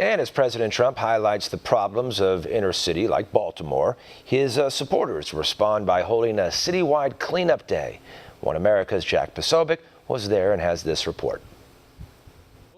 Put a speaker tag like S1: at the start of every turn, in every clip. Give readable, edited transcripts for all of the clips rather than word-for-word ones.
S1: And as President Trump highlights the problems of inner city like Baltimore, his supporters respond by holding a citywide cleanup day. One America's Jack Posobiec was there and has this report.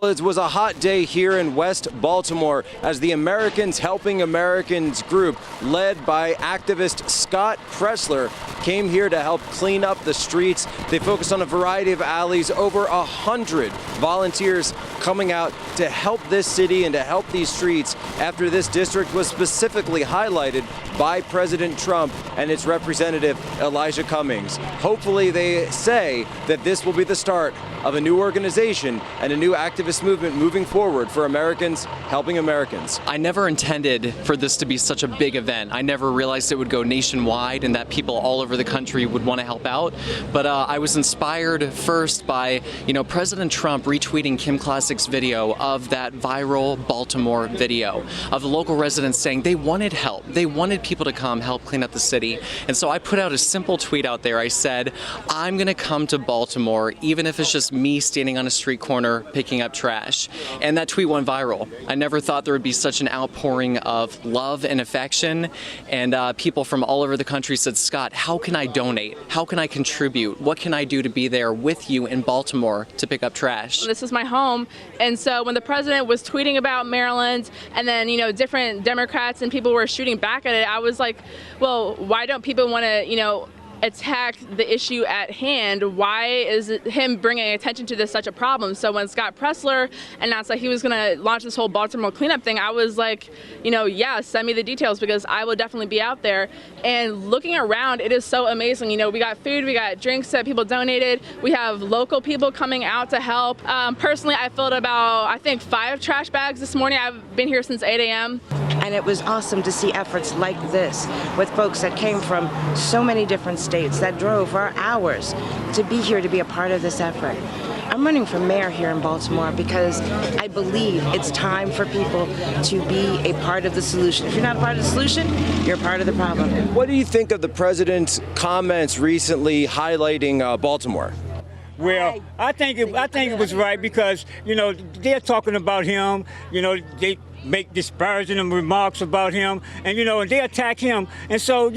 S2: It was a hot day here in West Baltimore as the Americans Helping Americans group, led by activist Scott Presler, came here to help clean up the streets. They focused on a variety of alleys, over 100 volunteers coming out to help this city and to help these streets after this district was specifically highlighted by President Trump and its representative Elijah Cummings. Hopefully they say that this will be the start of a new organization and a new activist movement moving forward for Americans helping Americans.
S3: I never intended for this to be such a big event. I never realized it would go nationwide and that people all over the country would want to help out. But I was inspired first by, President Trump retweeting Kim Classic's video of that viral Baltimore video of the local residents saying they wanted help. They wanted people to come help clean up the city. And so I put out a simple tweet out there. I said, I'm going to come to Baltimore, even if it's just me standing on a street corner picking up trash. And that tweet went viral. I never thought there would be such an outpouring of love and affection. And people from all over the country said, Scott, how can I donate? How can I contribute? What can I do to be there with you in Baltimore to pick up trash?
S4: This is my home. And so when the president was tweeting about Maryland and then, different Democrats and people were shooting back at it, I was like, well, why don't people want to, attack the issue at hand? Why is him bringing attention to this such a problem? So when Scott Presler announced that he was going to launch this whole Baltimore cleanup thing, I was like, yeah, send me the details because I will definitely be out there. And looking around, it is so amazing. We got food, we got drinks that people donated. We have local people coming out to help. Personally, I filled about, I think, 5 trash bags this morning. I've been here since 8 a.m.
S5: And it was awesome to see efforts like this with folks that came from so many different states that drove for hours to be here to be a part of this effort. I'm running for mayor here in Baltimore because I believe it's time for people to be a part of the solution. If you're not a part of the solution, you're a part of the problem.
S2: What do you think of the president's comments recently highlighting Baltimore?
S6: Well, I think it was right because, they're talking about him, they make disparaging remarks about him, and, and they attack him. And so,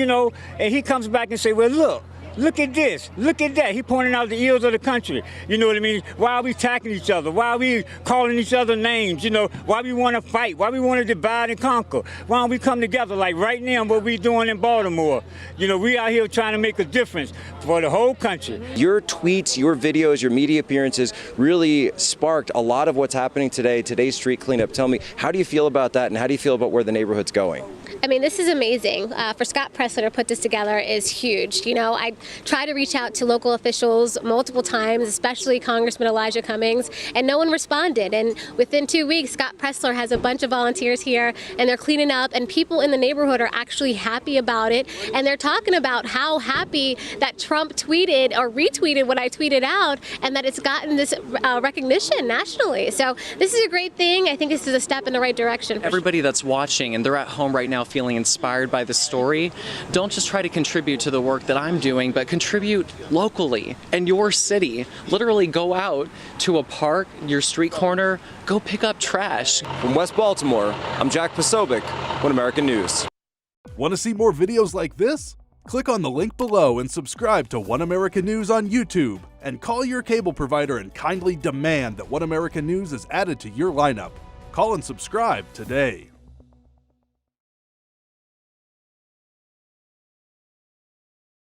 S6: and he comes back and say, well, look at this, look at that. He pointing out the ills of the country. You know what I mean? Why are we attacking each other? Why are we calling each other names? Why we want to fight? Why we want to divide and conquer? Why don't we come together like right now what we doing in Baltimore? We out here trying to make a difference for the whole country.
S2: Your tweets, your videos, your media appearances really sparked a lot of what's happening today, today's street cleanup. Tell me, how do you feel about that and how do you feel about where the neighborhood's going?
S7: I mean, this is amazing. For Scott Presler to put this together is huge. I try to reach out to local officials multiple times, especially Congressman Elijah Cummings, and no one responded. And within 2 weeks, Scott Presler has a bunch of volunteers here, and they're cleaning up, and people in the neighborhood are actually happy about it. And they're talking about how happy that Trump tweeted or retweeted what I tweeted out, and that it's gotten this recognition nationally. So this is a great thing. I think this is a step in the right direction.
S3: Everybody that's watching and they're at home right now feeling inspired by the story, don't just try to contribute to the work that I'm doing, but contribute locally in your city. Literally go out to a park, your street corner, go pick up trash.
S2: From West Baltimore, I'm Jack Posobiec, One American News.
S8: Want to see more videos like this? Click on the link below and subscribe to One American News on YouTube. And call your cable provider and kindly demand that One American News is added to your lineup. Call and subscribe today.